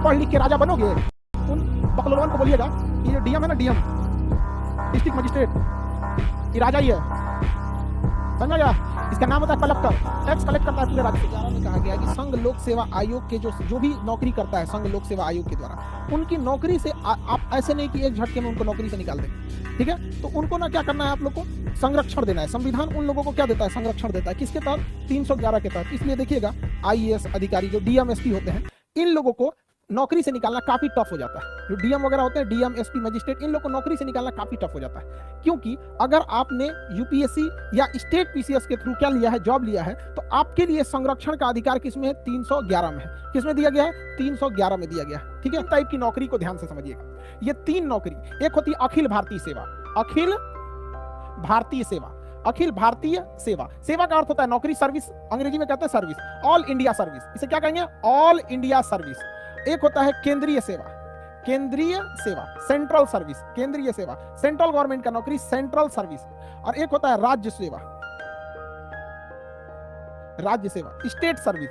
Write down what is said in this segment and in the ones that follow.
पढ़ लिख के राजा बनोगे? उन बकलोवन को बोलिएगा ये डीएम है ना, डीएम डिस्ट्रिक्ट मजिस्ट्रेट, ये राजा ही है, समझ गया? इसका नाम होता है कलेक्टर, टैक्स कलेक्ट करता है पूरे राज्य। 11 में कहा गया कि संघ लोक सेवा आयोग के जो भी नौकरी करता है संघ लोक सेवा आयोग के द्वारा, उनकी नौकरी से आप ऐसे नहीं कि एक झटके में उनको नौकरी से निकाल दें, ठीक है? तो उनको ना क्या करना है, आप लोग को संरक्षण देना है। संविधान उन लोगों को क्या देता है? संरक्षण देता है। किसके तहत? 311 के तहत। इसलिए देखिएगा आईएएस अधिकारी जो डीएम एसपी होते हैं, इन लोगों को नौकरी से निकालना काफी टफ हो जाता है। जो डीएम वगैरह होते हैं, डीएम एसपी मजिस्ट्रेट, इन लोग को नौकरी से निकालना काफी टफ हो जाता है। क्योंकि अगर आपने यूपीएससी या स्टेट पीसीएस के थ्रू क्या लिया है, जॉब लिया है, तो आपके लिए संरक्षण का अधिकार किसमें है? 311 में है। किसमें दिया गया है? 311 में दिया गया है, ठीक है? टाइप की नौकरी को ध्यान से समझिएगा। ये 3 नौकरी, एक होती है अखिल भारतीय सेवा, अखिल भारतीय सेवा, अखिल भारतीय सेवा। सेवा का अर्थ होता है नौकरी, सर्विस, अंग्रेजी में कहते हैं सर्विस, ऑल इंडिया सर्विस, इसे क्या कहेंगे? All India service. एक होता है केंद्रीय सेवा, केंद्रीय सेवा, सेंट्रल सर्विस, केंद्रीय सेवा, सेंट्रल गवर्नमेंट का नौकरी, सेंट्रल सर्विस। और एक होता है राज्य सेवा, राज्य सेवा, state service,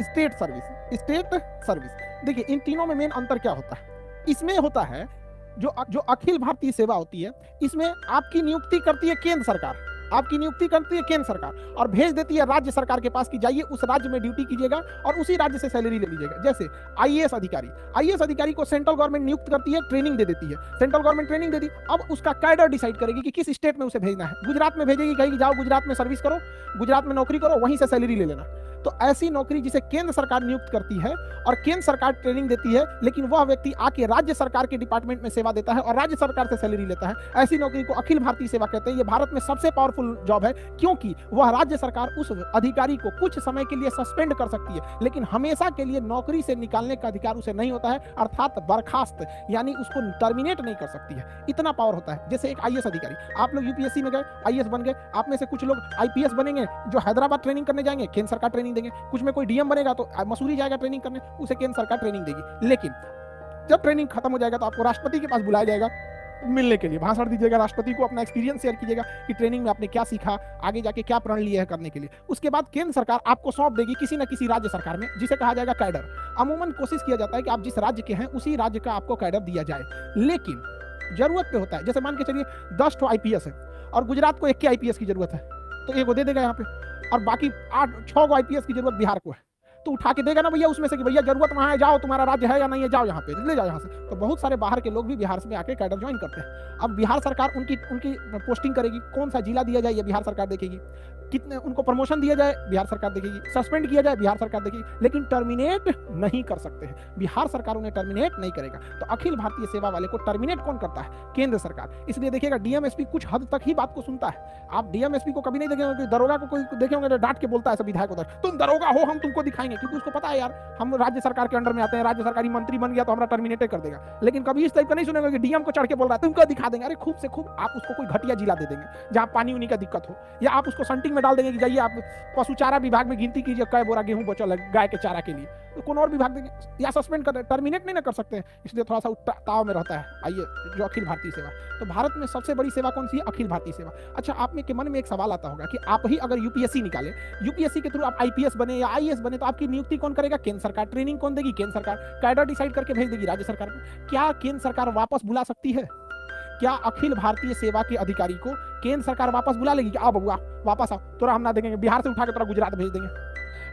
state service, state service. देखिए इन तीनों में मेन अंतर क्या होता है? इसमें होता है जो अखिल भारतीय सेवा होती है, इसमें आपकी नियुक्ति करती है केंद्र सरकार, आपकी नियुक्ति करती है केंद्र सरकार और भेज देती है राज्य सरकार के पास कि जाइए उस राज्य में ड्यूटी कीजिएगा और उसी राज्य से सैलरी ले लीजिएगा। जैसे आईएएस अधिकारी, आईएएस अधिकारी को सेंट्रल गवर्नमेंट नियुक्त करती है, ट्रेनिंग दे देती है, सेंट्रल गवर्नमेंट ट्रेनिंग दे दी, अब उसका कैडर डिसाइड करेगी कि किस स्टेट में उसे भेजना है। गुजरात में भेजेगी, कहेगी जाओ गुजरात में सर्विस करो, गुजरात में नौकरी करो, वहीं से सैलरी ले लेना। तो ऐसी नौकरी जिसे केंद्र सरकार नियुक्त करती है और केंद्र सरकार ट्रेनिंग देती है, लेकिन वह व्यक्ति आके राज्य सरकार के डिपार्टमेंट में सेवा देता है और राज्य सरकार से सैलरी लेता है, ऐसी नौकरी को अखिल भारतीय सेवा कहते हैं। यह भारत में सबसे पावरफुल जॉब है, क्योंकि वह राज्य सरकार उस अधिकारी को कुछ समय के लिए सस्पेंड कर सकती है, लेकिन हमेशा के लिए नौकरी से निकालने का अधिकार उसे नहीं होता है, अर्थात बर्खास्त, यानी उसको टर्मिनेट नहीं कर सकती है। इतना पावर होता है। जैसे एक आईएएस अधिकारी, आप लोग यूपीएससी में गए, आईएएस बन गए, आप में से कुछ लोग आईपीएस बनेंगे जो हैदराबाद ट्रेनिंग करने जाएंगे, केंद्र सरकार ट्रेनिंग देंगे। कुछ में कोई डीएम बनेगा तो मसूरी जाएगा ट्रेनिंग करने, उसे केंद्र सरकार ट्रेनिंग देगी। लेकिन जब ट्रेनिंग खत्म हो जाएगा तो आपको राष्ट्रपति के पास बुलाया जाएगा मिलने के लिए, भाषण दीजिएगा, राष्ट्रपति को अपना एक्सपीरियंस शेयर कीजिएगा कि ट्रेनिंग में आपने क्या सीखा, आगे जाके क्या प्रण लिया है करने के लिए। उसके बाद केंद्र सरकार आपको सौंप देगी किसी न किसी राज्य सरकार में, जिसे कहा जाएगा कैडर। अमूमन कोशिश किया जाता है कि आप जिस राज्य के हैं उसी राज्य का आपको कैडर दिया जाए, लेकिन जरूरत पे होता है। जैसे मान के चलिए 10 ठो आईपीएस है और गुजरात को 1 के आईपीएस की जरूरत है, तो एक वो दे देगा यहाँ पे, और बाकी 6 को आईपीएस की जरूरत बिहार को है, तो उठा के देगा ना भैया उसमें से कि भैया जरूरत वहां है, जाओ तुम्हारा राज्य है या नहीं है, जाओ यहाँ पे ले जाओ यहाँ से। तो बहुत सारे बाहर के लोग भी बिहार से आके कैडर ज्वाइन करते हैं। अब बिहार सरकार उनकी पोस्टिंग करेगी, कौन सा जिला दिया जाए ये बिहार सरकार देखेगी, कितने उनको प्रमोशन दिया जाए बिहार सरकार देखेगी, सस्पेंड किया जाए बिहार सरकार देखेगी, लेकिन टर्मिनेट नहीं कर सकते हैं, बिहार सरकार उन्हें टर्मिनेट नहीं करेगा। तो अखिल भारतीय सेवा वाले को टर्मिनेट कौन करता है? केंद्र सरकार। इसलिए देखिएगा डीएमएसपी कुछ हद तक ही बात को सुनता है। आप डीएमएसपी को कभी नहीं देखेंगे कि दरोगा को कोई देखे होंगे डांट के बोलता है सब विधायक उधर, तुम दरोगा हो हम तुमको दिखाएंगे, क्योंकि उसको पता है यार हम राज्य सरकार के अंडर में आते हैं, राज्य सरकारी मंत्री बन गया तो हमारा टर्मिनेट कर देगा। लेकिन कभी इस टाइप का नहीं सुनेगा कि डीएम को चढ़ के बोल रहा है तुमको दिखा देंगे। अरे खूब से खूब आप उसको कोई घटिया जिला दे देंगे जहां पानी उनी का दिक्कत हो, या आप उसको संटिंग में डाल देंगे कि जाइए आप पशु चारा विभाग में गिनती कीजिए कै बोरा गेहूं बचल है गाय के चारा के लिए, तो कौन और विभाग देंगे, या सस्पेंड कर, टर्मिनेट नहीं ना कर सकते हैं। इसलिए थोड़ा सा ताव में रहता है। आइए जो अखिल भारतीय सेवा, तो भारत में सबसे बड़ी सेवा कौन सी है? अखिल भारतीय सेवा। अच्छा आप में के मन में एक सवाल आता होगा कि आप ही अगर यूपीएससी निकाले, यूपीएससी के थ्रू आप आईपीएस बने या आईएएस बने, तो आपकी नियुक्ति कौन करेगा? केंद्र सरकार। ट्रेनिंग कौन देगी? केंद्र सरकार। कैडर डिसाइड करके भेज देगी राज्य सरकार में। क्या केंद्र सरकार वापस बुला सकती है? क्या अखिल भारतीय सेवा के अधिकारी को केंद्र सरकार वापस बुला लेगी कि आओ बबुआ वापस आओ, तोरा हम ना देंगे, बिहार से उठा के तोरा गुजरात भेज देंगे?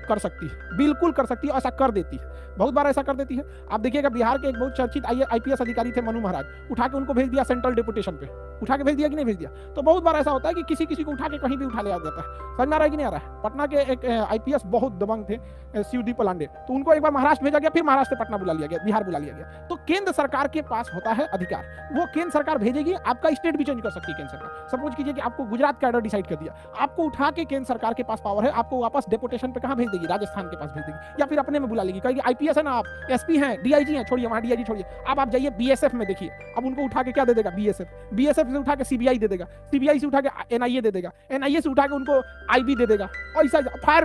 कर सकती है, बिल्कुल कर सकती है, ऐसा कर देती है, बहुत बार ऐसा कर देती है। आप देखिएगा बिहार के एक बहुत चर्चित आईपीएस अधिकारी थे मनु महाराज, उठा के उनको भेज दिया सेंट्रल डेपुटेशन पे, उठा के भेज दिया कि नहीं भेज दिया? तो बहुत बार ऐसा होता है कि किसी किसी को उठा के कहीं भी उठा ले जाता है। समझ में आ रहा है कि नहीं आ रहा है? पटना के एक आईपीएस बहुत दबंग थे शिवदीप पलांडे, तो उनको एक बार महाराष्ट्र भेजा गया, फिर महाराष्ट्र से पटना बुला लिया गया, बिहार बुला लिया गया। तो केंद्र सरकार के पास होता है अधिकार, वो केंद्र सरकार भेजेगी, आपका स्टेट भी चेंज कर सकती है केंद्र सरकार। सपोज कीजिए कि आपको गुजरात कैडर डिसाइड कर दिया, आपको उठा के केंद्र सरकार के पास पावर है, आपको वापस डेपुटेशन पे कहां भेज देगी? राजस्थान के पास भेज देगी, या फिर अपने में बुला लेगी, कहेगी आईपीएस है ना आप, एसपी हैं, डीआईजी हैं, छोड़िए वहां डीआईजी छोड़िए, अब आप जाइए बीएसएफ में देखिए। अब उनको उठा के क्या दे देगा? बीएसएफ से उठा के सीबीआई दे देगा, सीबीआई से उठा के एनआईए दे देगा, एनआईए से उठा के उनको आईबी दे देगा, और ऐसा फायर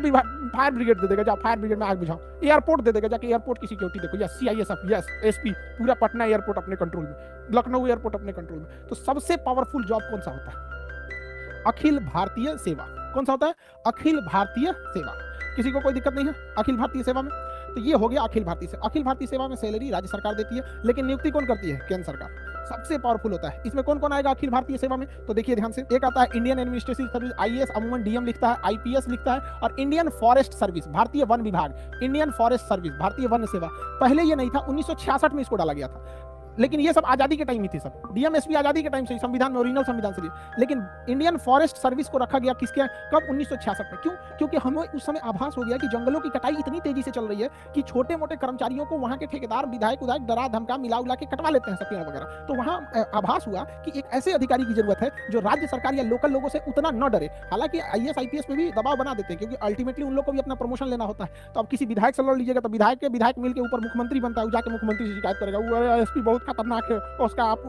ब्रिगेड दे देगा, जाओ फायर ब्रिगेड में आग बुझाओ, एयरपोर्ट दे देगा, जाके एयरपोर्ट की सिक्योरिटी देखो, या सीआईएसएफ, यस एसपी, पूरा पटना एयरपोर्ट अपने कंट्रोल में, लखनऊ एयरपोर्ट अपने कंट्रोल में। तो सबसे पावरफुल जॉब कौन सा होता है? अखिल भारतीय सेवा। कौन सा होता है? अखिल भारतीय सेवा। किसी को कोई दिक्कत नहीं है अखिल भारतीय सेवा में? तो ये हो गया अखिल भारतीय सेवा। अखिल भारतीय सेवा में सैलरी राज्य सरकार देती है, लेकिन नियुक्ति कौन करती है? केंद्र सरकार। सबसे पावरफुल होता है। इसमें कौन कौन आएगा अखिल भारतीय सेवा में? तो देखिए ध्यान से, एक आता है इंडियन एडमिनिस्ट्रेटिव सर्विस, आईएएस, अमूमन डीएम लिखता है, आईपीएस लिखता है, और इंडियन फॉरेस्ट सर्विस, भारतीय वन विभाग, इंडियन फॉरेस्ट सर्विस, भारतीय वन सेवा। पहले ये नहीं था, 1966 में इसको डाला गया था, लेकिन ये सब आजादी के टाइम ही थी। सब डीएमएसपी आजादी के टाइम से संविधान में, ओरिजिनल संविधान से, लेकिन इंडियन फॉरेस्ट सर्विस को रखा गया किसके? कब? 1966 में। क्यों? क्योंकि हमें उस समय आभास हो गया कि जंगलों की कटाई इतनी तेजी से चल रही है कि छोटे मोटे कर्मचारियों को वहां के ठेकेदार, विधायक उधायक डरा धमका मिला उला के कटवा लेते हैं सब पेड़ वगैरह। तो वहां आभास हुआ कि एक ऐसे अधिकारी की जरूरत है जो राज्य सरकार या लोकल लोगों से उतना न डरे। हालांकि आईएएस आईपीएस में भी दबाव बना देते हैं, क्योंकि अल्टीमेटली उन लोग को भी अपना प्रमोशन लेना होता है। तो अब किसी विधायक से लड़ लीजिएगा तो विधायक मिल के ऊपर मुख्यमंत्री बनता है, जाके मुख्यमंत्री से शिकायत करेगा, वो एसपी बहुत खतरनाक है,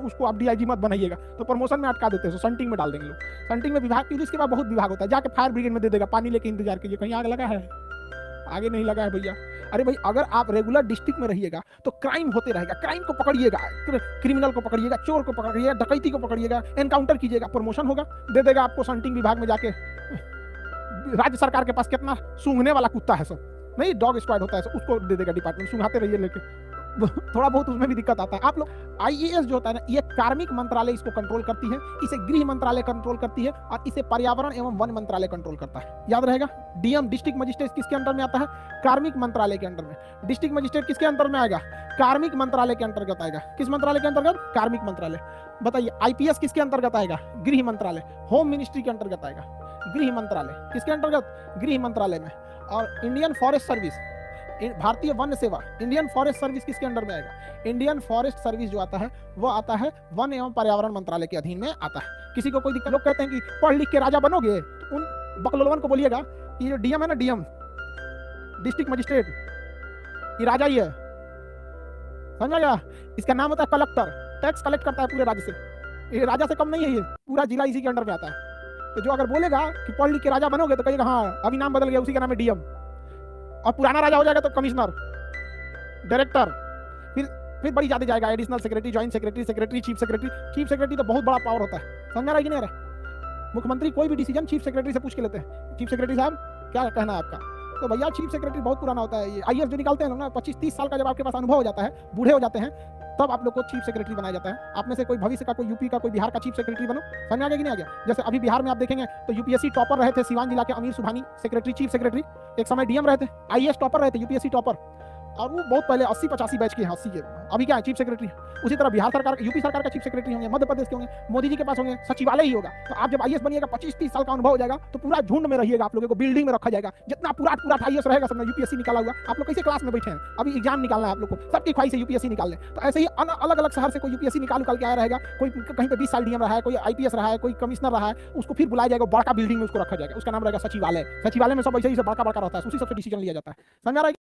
उसको आप डीआईजी मत बनाइएगा, तो प्रमोशन में अटका देते हैं, संटिंग में डाल देंगे लोग। संटिंग में विभाग, फिर इसके बाद बहुत विभाग होता है, जाके फायर ब्रिगेड में दे देगा, पानी लेके इंतजार कीजिए, कहीं आग लगा है? आगे नहीं लगा है भैया। अरे भाई, अगर आप रेगुलर डिस्ट्रिक्ट में रहिएगा तो क्राइम होते रहेगा, क्राइम को पकड़िएगा, क्रिमिनल को पकड़िएगा, चोर को पकड़िएगा, डकैती को पकड़िएगा, एनकाउंटर कीजिएगा, प्रमोशन होगा, दे देगा आपको संटिंग विभाग में जाके। राज्य सरकार के पास कितना सूंघने वाला कुत्ता है, सब नहीं, डॉग स्क्वाड होता है, उसको दे देगा डिपार्टमेंट, सूंघाते रहिए लेके। थोड़ा बहुत उसमें भी दिक्कत आता है। आप लोग, आईएएस जो होता है ना, ये कार्मिक मंत्रालय इसको कंट्रोल करती है, इसे गृह मंत्रालय कंट्रोल करती है, और इसे पर्यावरण एवं वन मंत्रालय कंट्रोल करता है। याद रहेगा। डीएम, डिस्ट्रिक्ट मजिस्ट्रेट, किसके अंडर में आता है? कार्मिक मंत्रालय के अंडर में। डिस्ट्रिक्ट मजिस्ट्रेट किसके अंदर में आएगा? कार्मिक मंत्रालय के अंतर्गत आएगा। किस मंत्रालय के अंतर्गत? कार्मिक मंत्रालय। बताइए, आईपीएस किसके अंतर्गत आएगा? गृह मंत्रालय। होम मिनिस्ट्री के अंतर्गत आएगा। गृह मंत्रालय किसके अंतर्गत? गृह मंत्रालय में। और इंडियन फॉरेस्ट सर्विस, भारतीय वन सेवा, इंडियन फॉरेस्ट सर्विस किसके अंडर में आएगा? इंडियन फॉरेस्ट सर्विस जो आता है वो आता है वन एवं पर्यावरण मंत्रालय के अधीन में आता है। किसी को कोई दिक्कत? लोग कहते हैं कि पढ़ लिख के राजा बनोगे, उन बकलोलवन को बोलिएगा कि जो डीएम है ना, डीएम डिस्ट्रिक्ट मजिस्ट्रेट, ये राजा ही है, समझ गया? इसका नाम होता है कलेक्टर, टैक्स कलेक्ट करता है पूरे राज्य से। ये राजा से कम नहीं है, ये पूरा जिला इसी के अंडर में आता है। तो जो अगर बोलेगा कि पढ़ लिख के राजा बनोगे तो कहिएगा हाँ, अभी नाम बदल गया, उसी का नाम है डीएम। और पुराना राजा हो जाएगा तो कमिश्नर, डायरेक्टर, फिर बड़ी जाते जाएगा, additional secretary, joint secretary, secretary, chief secretary. Chief secretary तो बहुत बड़ा पावर होता है, समझ रहा है कि नहीं रहा? मुख्यमंत्री कोई भी डिसीजन चीफ सेक्रेटरी से पूछ के लेते हैं। चीफ सेक्रेटरी साहब क्या कहना है आपका? तो भैया चीफ सेक्रेटरी बहुत पुराना होता है। ये आईएएस जो निकालते हैं लोग ना, 25-30 साल का जब आपके पास अनुभव हो जाता है, बूढ़े हो जाते हैं, तब आप लोग को चीफ सेक्रेटरी बनाया जाता है। आप में से कोई भविष्य का, कोई यूपी का, कोई बिहार का चीफ सेक्रेटरी बनो, समझ आ गया कि नहीं आ गया? जैसे अभी बिहार में आप देखेंगे तो यूपीएससी टॉपर रहे थे सिवान जिला के अमीर सुभानी, सेक्रेटरी, चीफ सेक्रेटरी। एक समय डीएम रहे थे, आईएएस टॉपर रहे थे, यूपीएससी टॉपर, और वो बहुत पहले 80-85 बैच के हैं, 80 के। अभी क्या है? Chief secretary. उसी तरह बिहार सरकार, यूपी सरकार का चीफ सेक्रेटरी होंगे, मध्य प्रदेश के होंगे, मोदी जी के पास होंगे, सचिवालय ही होगा। तो आप जब आईएएस बनिएगा, 25-30 साल का अनुभव हो जाएगा, तो पूरा झुंड में रहिएगा, आप लोगों को बिल्डिंग में रखा जाएगा। जितना पूरा आईएएस रहेगा सब यूपीएससी निकाला हुआ। आप लोग कैसे क्लास में बैठे हैं? अभी एग्जाम निकालना है आप लोग को, सबकी ख्वाहिश है यूपीएससी निकाल लें। तो ऐसे ही अलग अलग शहर से कोई यूपीएससी निकाल के आया रहेगा, कोई कहीं पे 20 साल डीएम रहा है, कोई आईपीएस रहा है, कोई कमिश्नर रहा है, उसको फिर बुलाया जाएगा, बड़का बिल्डिंग में उसको रखा जाएगा, उसका नाम रहेगा सचिवालय। सचिवालय में सब ऐसे ही बड़का रहता है, उसी सबसे डिसीजन लिया जाता है, समझ आ रहा है?